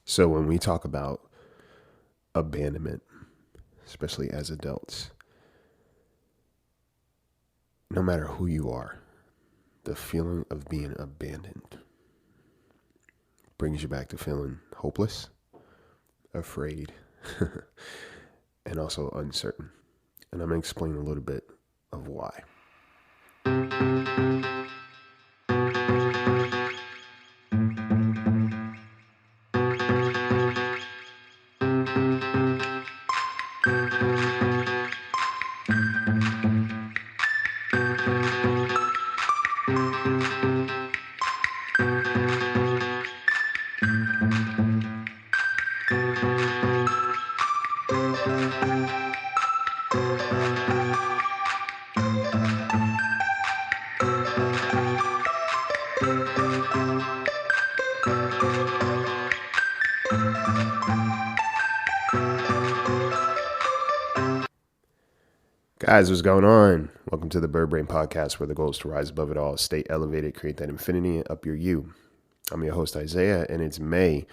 So when we talk about abandonment, especially as adults, no matter who you are, the feeling of being abandoned brings you back to feeling hopeless, afraid, and also uncertain. And I'm going to explain a little bit of why. Guys, what's going on? Welcome to the Bird Brain Podcast, where the goal is to rise above it all, stay elevated, create that infinity, and up your you. I'm your host, Isaiah, and it's May.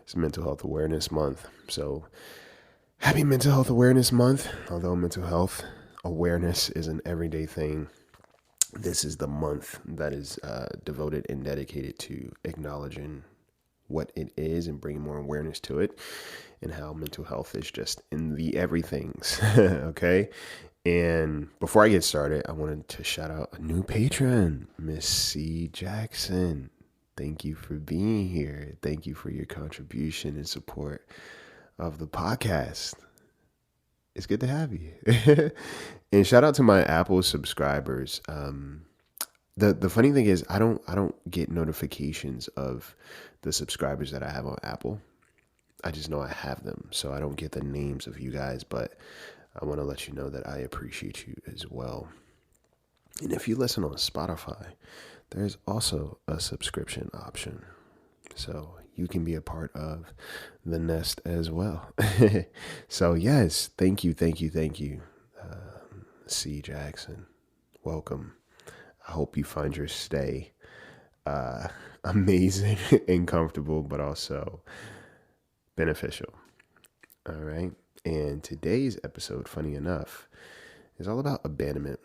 It's Mental Health Awareness Month. So, happy Mental Health Awareness Month. Although mental health awareness is an everyday thing, this is the month that is devoted and dedicated to acknowledging what it is and bringing more awareness to it, and how mental health is just in the everythings. Okay. And before I get started, I wanted to shout out a new patron, Miss C. Jackson. Thank you for being here. Thank you for your contribution and support of the podcast. It's good to have you. And shout out to my Apple subscribers. The funny thing is I don't get notifications of the subscribers that I have on Apple. I just know I have them, so I don't get the names of you guys, but I want to let you know that I appreciate you as well. And if you listen on Spotify, there's also a subscription option, so you can be a part of the nest as well. So yes, thank you, C. Jackson. Welcome. I hope you find your stay amazing and comfortable, but also beneficial. All right. And today's episode, funny enough, is all about abandonment.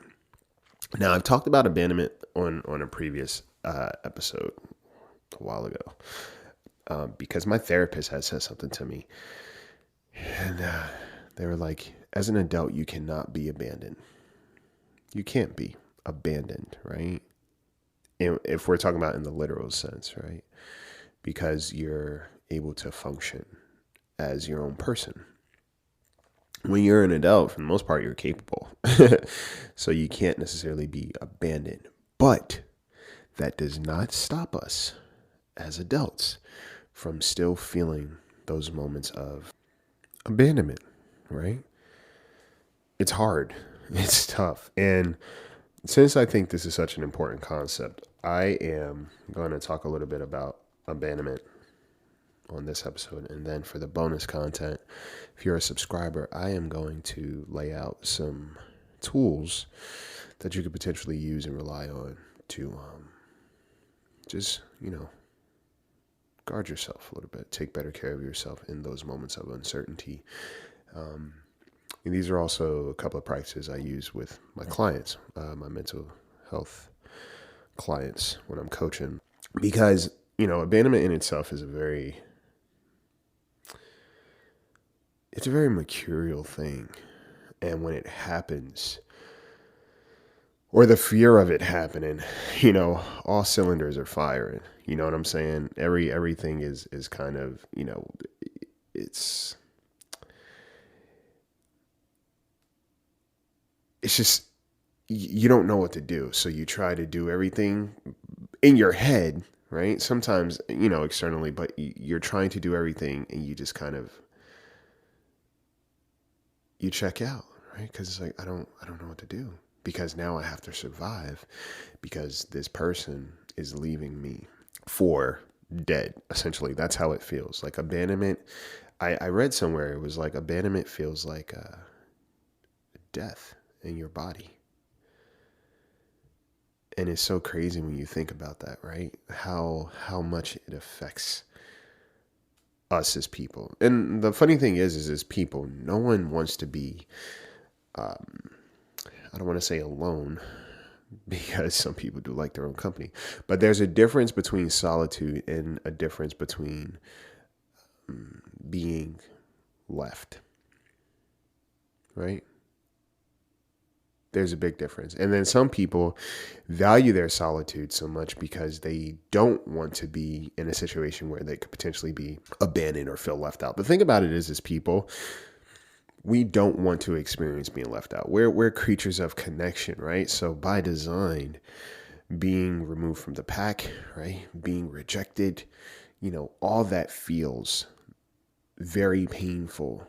Now, I've talked about abandonment on a previous episode a while ago because my therapist had said something to me. And they were like, as an adult, you cannot be abandoned. You can't be abandoned, right? And if we're talking about in the literal sense, right? Because you're able to function as your own person. When you're an adult, for the most part, you're capable. So you can't necessarily be abandoned. But that does not stop us as adults from still feeling those moments of abandonment, right? It's hard. It's tough. And since I think this is such an important concept, I am going to talk a little bit about abandonment on this episode. And then for the bonus content, if you're a subscriber, I am going to lay out some tools that you could potentially use and rely on to just, guard yourself a little bit, take better care of yourself in those moments of uncertainty. And these are also a couple of practices I use with my clients, my mental health clients when I'm coaching, because, abandonment in itself is it's a very mercurial thing. And when it happens, or the fear of it happening, all cylinders are firing. You know what I'm saying? Everything is kind of, it's just, you don't know what to do. So you try to do everything in your head, right? Sometimes, externally, but you're trying to do everything and you just kind of, you check out, right? Because it's like, I don't know what to do, because now I have to survive, because this person is leaving me for dead. Essentially, that's how it feels. Like abandonment. I read somewhere it was like abandonment feels like death in your body. And it's so crazy when you think about that, right? How much it affects us as people. And the funny thing is as people, no one wants to be, I don't want to say alone, because some people do like their own company. But there's a difference between solitude and a difference between being left, right? There's a big difference. And then some people value their solitude so much because they don't want to be in a situation where they could potentially be abandoned or feel left out. The thing about it is, as people, we don't want to experience being left out. We're creatures of connection, right? So by design, being removed from the pack, right? Being rejected, all that feels very painful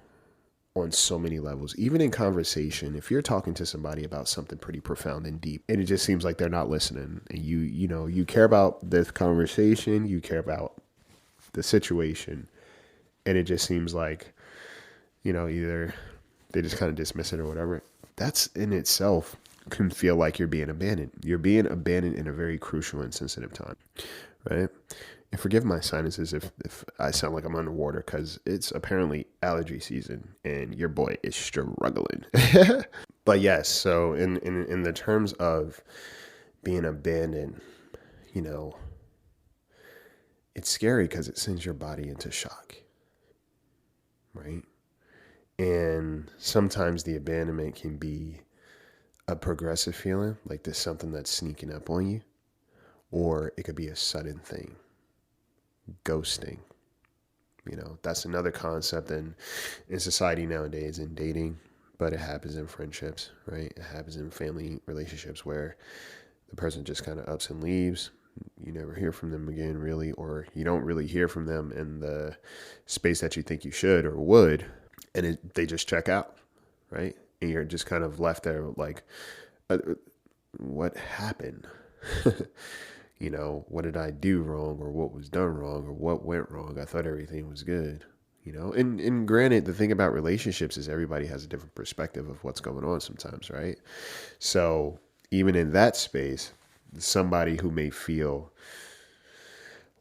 on so many levels. Even in conversation, if you're talking to somebody about something pretty profound and deep, and it just seems like they're not listening, and you care about this conversation, you care about the situation, and it just seems like, either they just kind of dismiss it or whatever. That's in itself can feel like you're being abandoned. You're being abandoned in a very crucial and sensitive time, right? And forgive my sinuses if I sound like I'm underwater, because it's apparently allergy season and your boy is struggling. But yes, so in the terms of being abandoned, it's scary because it sends your body into shock, right? And sometimes the abandonment can be a progressive feeling, like there's something that's sneaking up on you, or it could be a sudden thing. Ghosting. That's another concept in society nowadays, in dating, but it happens in friendships, right? It happens in family relationships where the person just kind of ups and leaves. You never hear from them again, really, or you don't really hear from them in the space that you think you should or would, and they just check out, right? And you're just kind of left there like, what happened? What did I do wrong, or what was done wrong, or what went wrong? I thought everything was good, and granted, the thing about relationships is everybody has a different perspective of what's going on sometimes, right? So even in that space, somebody who may feel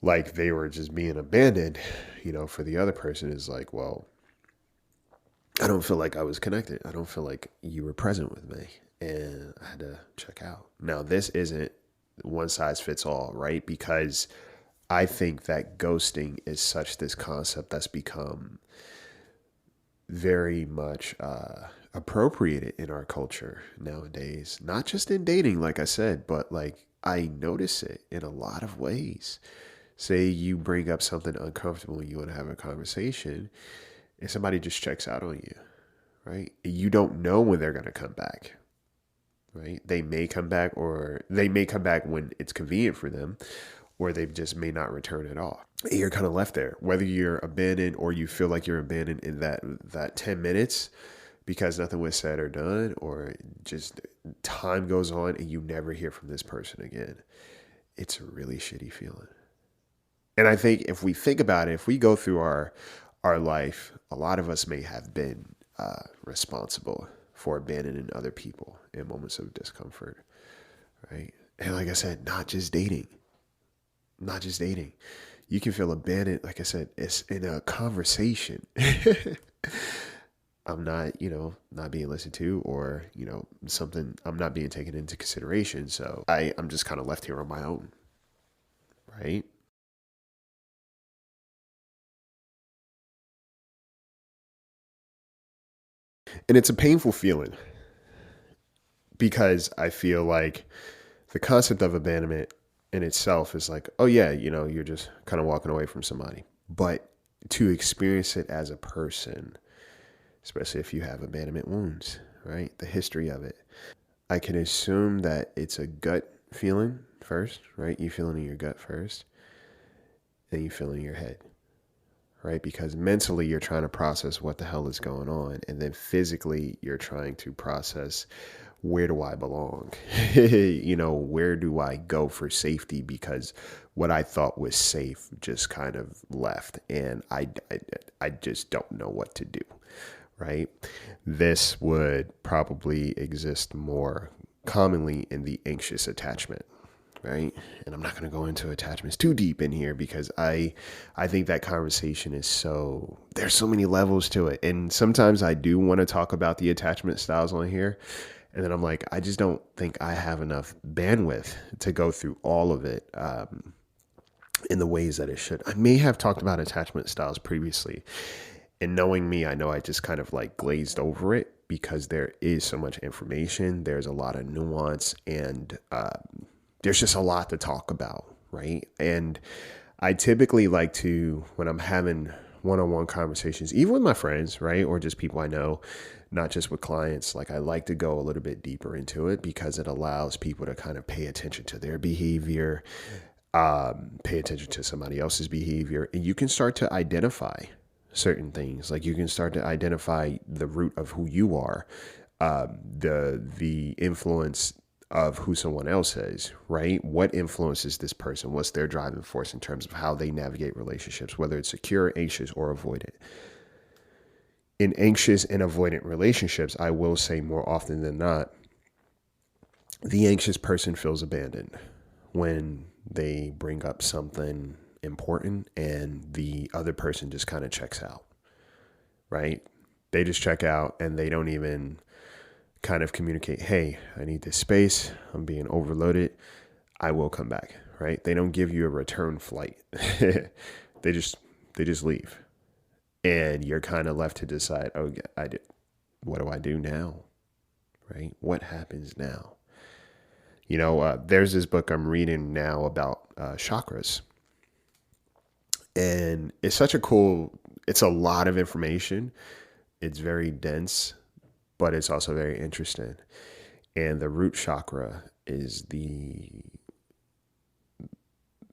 like they were just being abandoned, for the other person is like, well, I don't feel like I was connected. I don't feel like you were present with me, and I had to check out. Now, this isn't one size fits all, right? Because I think that ghosting is such this concept that's become very much appropriated in our culture nowadays. Not just in dating, like I said, but like I notice it in a lot of ways. Say you bring up something uncomfortable and you want to have a conversation, and somebody just checks out on you, right? You don't know when they're going to come back, right? They may come back, or they may come back when it's convenient for them, or they just may not return at all. And you're kind of left there, whether you're abandoned or you feel like you're abandoned in that 10 minutes because nothing was said or done, or just time goes on and you never hear from this person again. It's a really shitty feeling. And I think if we think about it, if we go through our life, a lot of us may have been responsible for abandoning other people in moments of discomfort, right? And like I said, not just dating. You can feel abandoned, like I said, it's in a conversation. I'm not, not being listened to, or, something, I'm not being taken into consideration. So I'm just kind of left here on my own, right? And it's a painful feeling because I feel like the concept of abandonment in itself is like, oh yeah, you're just kind of walking away from somebody. But to experience it as a person, especially if you have abandonment wounds, right? The history of it, I can assume that it's a gut feeling first, right? You feel it in your gut first, then you feel it in your head, right? Because mentally you're trying to process what the hell is going on, and then physically you're trying to process, where do I belong? Where do I go for safety? Because what I thought was safe just kind of left, and I just don't know what to do, right? This would probably exist more commonly in the anxious attachment, right? And I'm not going to go into attachments too deep in here because I think that conversation is there's so many levels to it. And sometimes I do want to talk about the attachment styles on here. And then I'm like, I just don't think I have enough bandwidth to go through all of it in the ways that it should. I may have talked about attachment styles previously. And knowing me, I know I just kind of like glazed over it because there is so much information. There's a lot of nuance and there's just a lot to talk about, right? And I typically like to, when I'm having one-on-one conversations, even with my friends, right? Or just people I know, not just with clients, like I like to go a little bit deeper into it because it allows people to kind of pay attention to their behavior, pay attention to somebody else's behavior, and you can start to identify certain things. Like you can start to identify the root of who you are, the influence of who someone else is, right? What influences this person? What's their driving force in terms of how they navigate relationships, whether it's secure, anxious, or avoidant. In anxious and avoidant relationships, I will say more often than not, the anxious person feels abandoned when they bring up something important and the other person just kind of checks out, right? They just check out and they don't even kind of communicate, hey, I need this space. I'm being overloaded. I will come back, right? They don't give you a return flight. They just leave. And you're kind of left to decide, oh, I did. What do I do now? Right? What happens now? You know, there's this book I'm reading now about chakras. And it's it's a lot of information. It's very dense, but it's also very interesting. And the root chakra is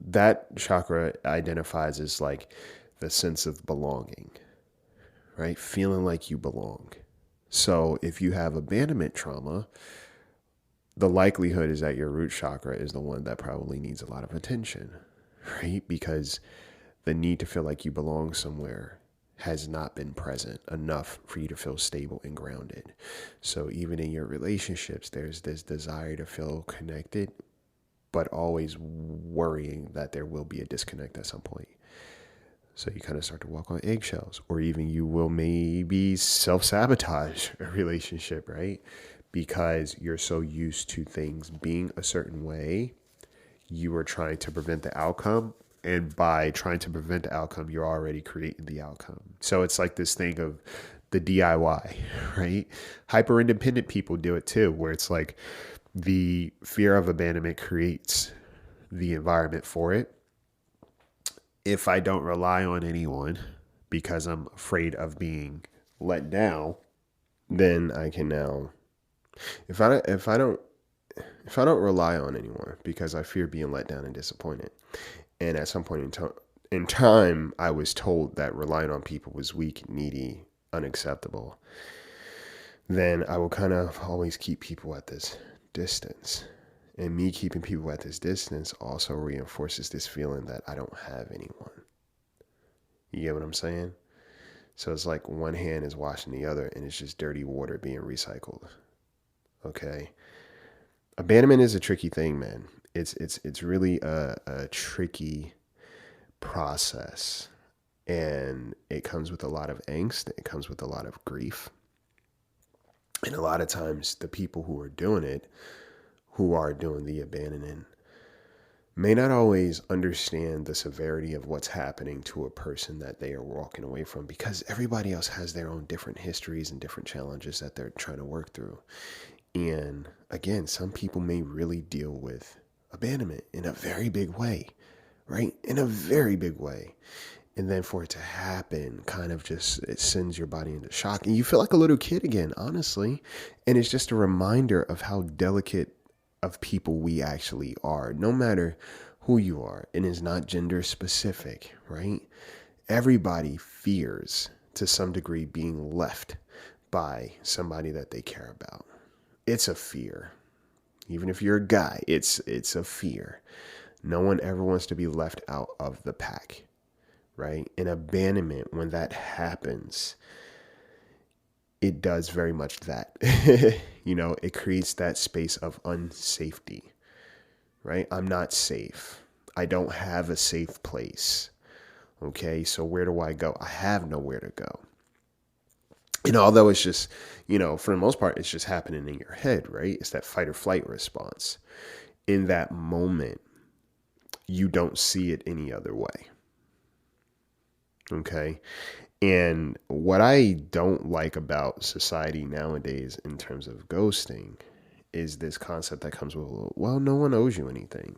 that chakra identifies as like the sense of belonging, right? Feeling like you belong. So if you have abandonment trauma, the likelihood is that your root chakra is the one that probably needs a lot of attention, right? Because the need to feel like you belong somewhere has not been present enough for you to feel stable and grounded. So even in your relationships, there's this desire to feel connected, but always worrying that there will be a disconnect at some point. So you kind of start to walk on eggshells, or even you will maybe self-sabotage a relationship, right? Because you're so used to things being a certain way, you are trying to prevent the outcome. And by trying to prevent the outcome, you're already creating the outcome. So it's like this thing of the DIY, right? Hyper independent people do it too, where it's like the fear of abandonment creates the environment for it. If I don't rely on anyone because I'm afraid of being let down, then I can now, if I don't rely on anyone because I fear being let down and disappointed, and at some point in time, I was told that relying on people was weak, needy, unacceptable, then I will kind of always keep people at this distance. And me keeping people at this distance also reinforces this feeling that I don't have anyone. You get what I'm saying? So it's like one hand is washing the other and it's just dirty water being recycled. Okay? Abandonment is a tricky thing, man. It's really a tricky process, and it comes with a lot of angst. It comes with a lot of grief, and a lot of times the people who are doing the abandoning, may not always understand the severity of what's happening to a person that they are walking away from, because everybody else has their own different histories and different challenges that they're trying to work through. And again, some people may really deal with abandonment in a very big way, right? In a very big way. And then for it to happen, kind of just, it sends your body into shock. And you feel like a little kid again, honestly. And it's just a reminder of how delicate of people we actually are, no matter who you are. And it's not gender specific, right? Everybody fears to some degree being left by somebody that they care about. It's a fear. Even if you're a guy, it's a fear. No one ever wants to be left out of the pack, right? In abandonment, when that happens, it does very much that. You know, it creates that space of unsafety, right? I'm not safe. I don't have a safe place. Okay, so where do I go? I have nowhere to go. And although it's just, for the most part, it's just happening in your head, right? It's that fight or flight response. In that moment, you don't see it any other way. Okay. And what I don't like about society nowadays in terms of ghosting is this concept that comes with, well, no one owes you anything.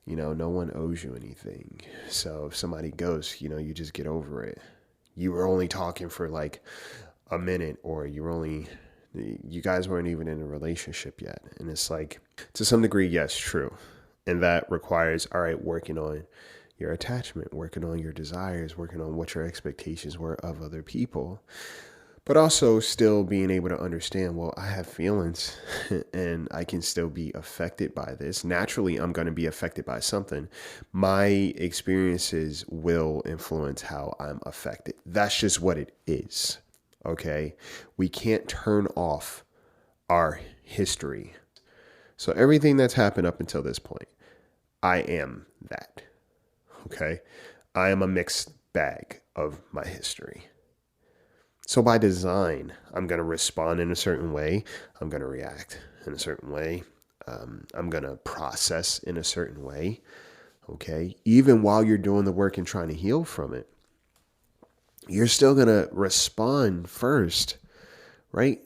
No one owes you anything. So if somebody ghosts, you just get over it. You were only talking for like a minute, or you guys weren't even in a relationship yet. And it's like, to some degree, yes, true. And that requires, all right, working on your attachment, working on your desires, working on what your expectations were of other people, but also still being able to understand, well, I have feelings and I can still be affected by this. Naturally, I'm going to be affected by something. My experiences will influence how I'm affected. That's just what it is. Okay. We can't turn off our history. So everything that's happened up until this point, I am that. Okay. I am a mixed bag of my history. So by design, I'm going to respond in a certain way. I'm going to react in a certain way. I'm going to process in a certain way. Okay. Even while you're doing the work and trying to heal from it, you're still going to respond first, right?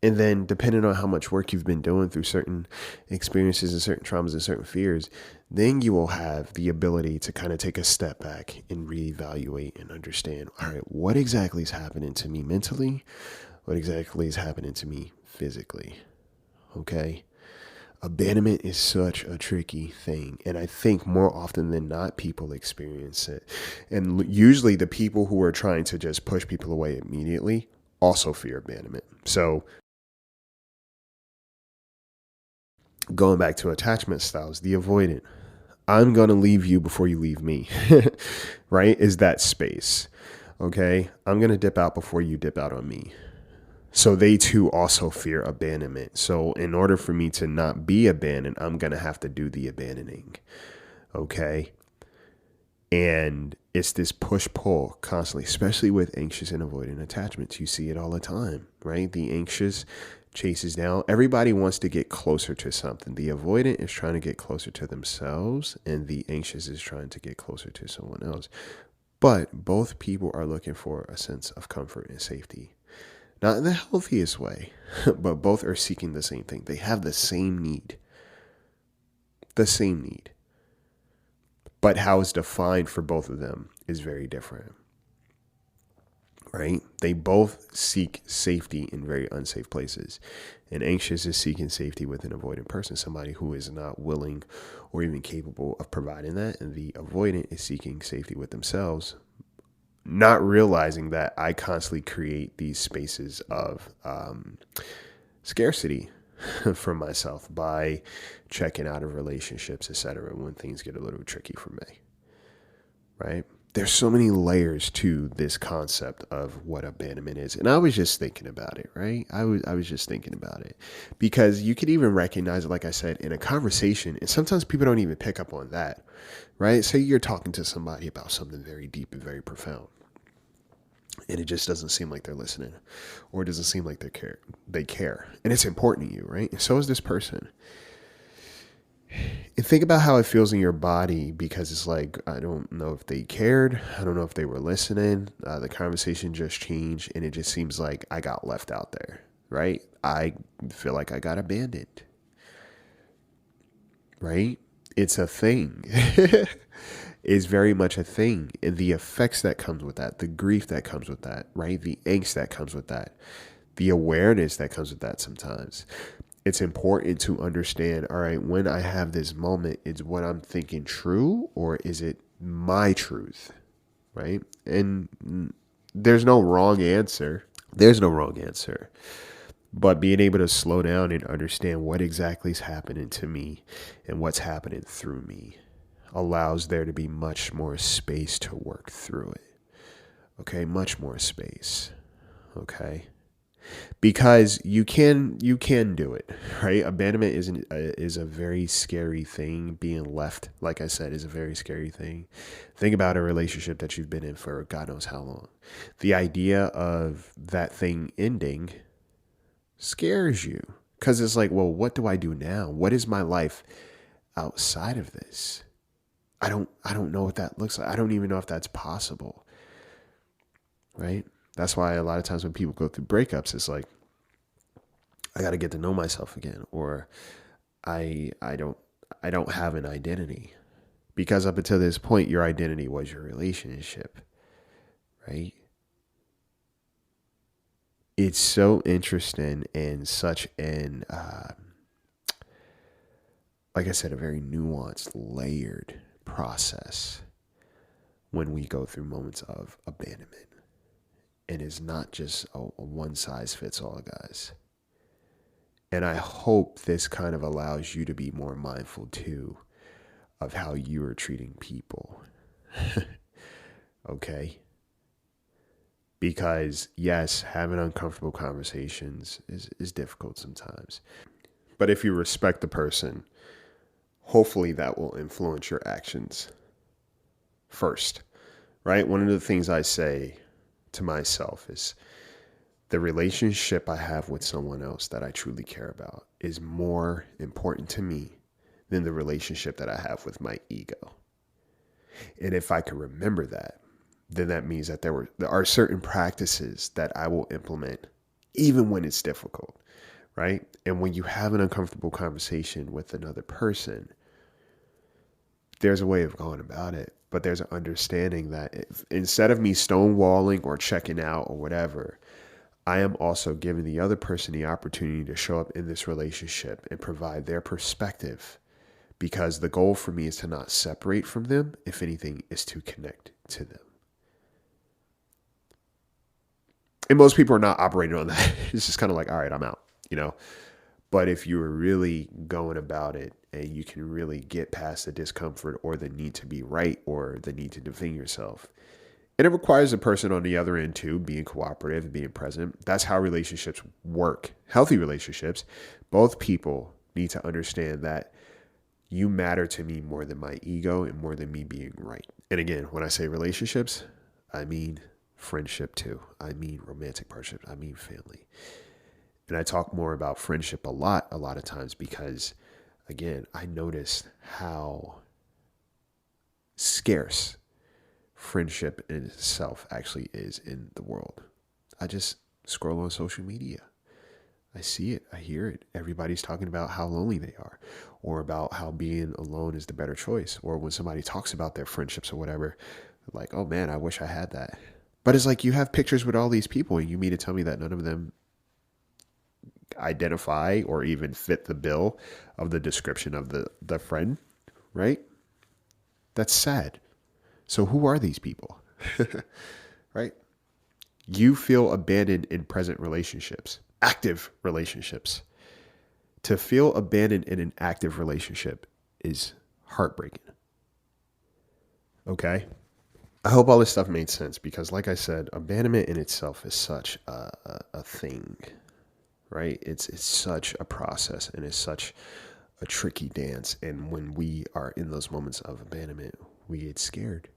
And then depending on how much work you've been doing through certain experiences and certain traumas and certain fears, then you will have the ability to kind of take a step back and reevaluate and understand, all right, what exactly is happening to me mentally? What exactly is happening to me physically? Okay. Abandonment is such a tricky thing. And I think more often than not, people experience it. And usually the people who are trying to just push people away immediately also fear abandonment. So going back to attachment styles, the avoidant, I'm going to leave you before you leave me, right? Is that space. Okay. I'm going to dip out before you dip out on me. So they too also fear abandonment. So in order for me to not be abandoned, I'm going to have to do the abandoning. Okay. And it's this push-pull constantly, especially with anxious and avoidant attachments. You see it all the time, right? The anxious chases down. Everybody wants to get closer to something. The avoidant is trying to get closer to themselves, and the anxious is trying to get closer to someone else. But both people are looking for a sense of comfort and safety. Not in the healthiest way, but both are seeking the same thing. They have the same need. The same need. But how it's defined for both of them is very different. Right? They both seek safety in very unsafe places. And anxious is seeking safety with an avoidant person, somebody who is not willing or even capable of providing that. And the avoidant is seeking safety with themselves, not realizing that I constantly create these spaces of scarcity for myself by checking out of relationships, etc., when things get a little tricky for me. Right? There's so many layers to this concept of what abandonment is. And I was just thinking about it, right? I was just thinking about it because you could even recognize it, like I said, in a conversation. And sometimes people don't even pick up on that, right? Say you're talking to somebody about something very deep and very profound, and it just doesn't seem like they're listening, or it doesn't seem like they care. And it's important to you, right? And so is this person. And think about how it feels in your body, because it's like, I don't know if they cared. I don't know if they were listening. The conversation just changed, and it just seems like I got left out there, right? I feel like I got abandoned, right? It's a thing. It's very much a thing. And the effects that comes with that, the grief that comes with that, right? The angst that comes with that, the awareness that comes with that sometimes. It's important to understand, all right, when I have this moment, is what I'm thinking true, or is it my truth, right? And there's no wrong answer. There's no wrong answer. But being able to slow down and understand what exactly is happening to me and what's happening through me allows there to be much more space to work through it. Okay, much more space. Okay. because you can do it, right? Abandonment is a very scary thing. Being left, like I said, is a very scary thing. Think about a relationship that you've been in for God knows how long. The idea of that thing ending scares you because it's like, well, what do I do now? What is my life outside of this? I don't know what that looks like. I don't even know if that's possible, right? That's why a lot of times when people go through breakups, it's like, I got to get to know myself again, or I don't have an identity, because up until this point, your identity was your relationship, right? It's so interesting and such an like I said, a very nuanced, layered process when we go through moments of abandonment. And it's not just a one size fits all, guys. And I hope this kind of allows you to be more mindful too of how you are treating people. Okay? Because yes, having uncomfortable conversations is difficult sometimes. But if you respect the person, hopefully that will influence your actions first, right? One of the things I say to myself is the relationship I have with someone else that I truly care about is more important to me than the relationship that I have with my ego. And if I can remember that, then that means that there are certain practices that I will implement even when it's difficult, right? And when you have an uncomfortable conversation with another person, there's a way of going about it, but there's an understanding that instead of me stonewalling or checking out or whatever, I am also giving the other person the opportunity to show up in this relationship and provide their perspective, because the goal for me is to not separate from them. If anything, is to connect to them. And most people are not operating on that. It's just kind of like, all right, I'm out, you know? But if you are really going about it and you can really get past the discomfort or the need to be right or the need to defend yourself, and it requires the person on the other end too, being cooperative and being present. That's how relationships work. Healthy relationships, both people need to understand that you matter to me more than my ego and more than me being right. And again, when I say relationships, I mean friendship too. I mean romantic partnership. I mean family. And I talk more about friendship a lot of times because, again, I noticed how scarce friendship in itself actually is in the world. I just scroll on social media. I see it. I hear it. Everybody's talking about how lonely they are, or about how being alone is the better choice. Or when somebody talks about their friendships or whatever, like, oh man, I wish I had that. But it's like you have pictures with all these people and you mean to tell me that none of them identify or even fit the bill of the description of the friend, right? That's sad. So who are these people? Right? You feel abandoned in present relationships, active relationships. To feel abandoned in an active relationship is heartbreaking. Okay? I hope all this stuff made sense because, like I said, abandonment in itself is such a thing, right? It's such a process and it's such a tricky dance. And when we are in those moments of abandonment, we get scared,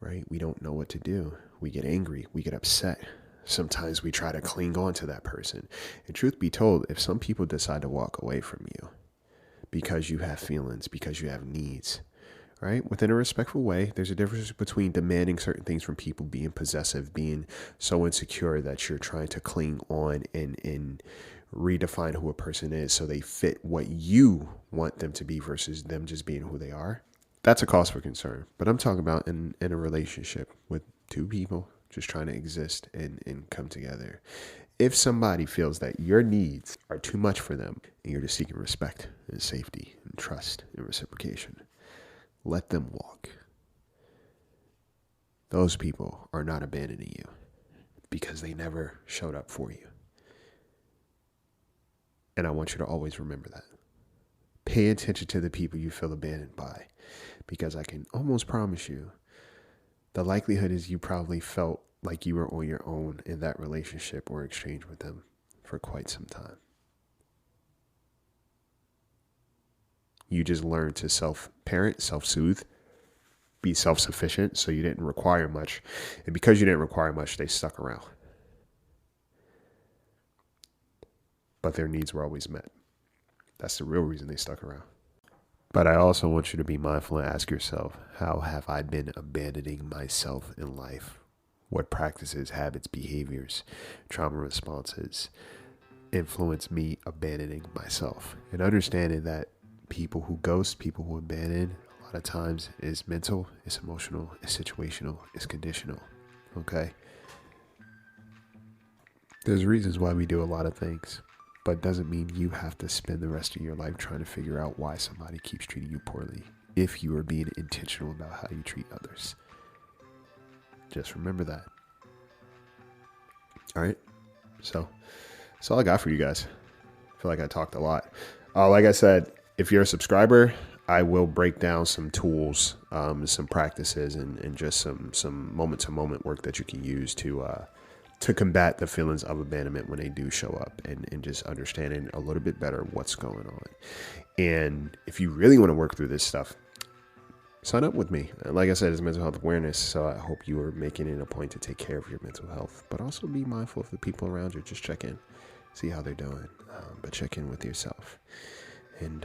right? We don't know what to do. We get angry. We get upset. Sometimes we try to cling on to that person. And truth be told, if some people decide to walk away from you because you have feelings, because you have needs, right? Within a respectful way, there's a difference between demanding certain things from people, being possessive, being so insecure that you're trying to cling on and redefine who a person is so they fit what you want them to be versus them just being who they are. That's a cause for concern. But I'm talking about in a relationship with two people just trying to exist and come together. If somebody feels that your needs are too much for them and you're just seeking respect and safety and trust and reciprocation, let them walk. Those people are not abandoning you because they never showed up for you. And I want you to always remember that. Pay attention to the people you feel abandoned by, because I can almost promise you the likelihood is you probably felt like you were on your own in that relationship or exchange with them for quite some time. You just learned to self-parent, self-soothe, be self-sufficient, so you didn't require much. And because you didn't require much, they stuck around. But their needs were always met. That's the real reason they stuck around. But I also want you to be mindful and ask yourself, how have I been abandoning myself in life? What practices, habits, behaviors, trauma responses influence me abandoning myself? And understanding that people who ghost, people who abandon, a lot of times is mental, it's emotional, it's situational, it's conditional. Okay? There's reasons why we do a lot of things, but doesn't mean you have to spend the rest of your life trying to figure out why somebody keeps treating you poorly if you are being intentional about how you treat others. Just remember that. All right? So that's all I got for you guys. I feel like I talked a lot. Like I said, if you're a subscriber, I will break down some tools, some practices, and just some moment-to-moment work that you can use to combat the feelings of abandonment when they do show up, and just understanding a little bit better what's going on. And if you really want to work through this stuff, sign up with me. Like I said, it's mental health awareness, so I hope you are making it a point to take care of your mental health, but also be mindful of the people around you. Just check in, see how they're doing, but check in with yourself. And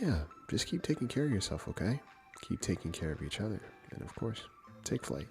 yeah, just keep taking care of yourself, okay? Keep taking care of each other. And of course, take flight.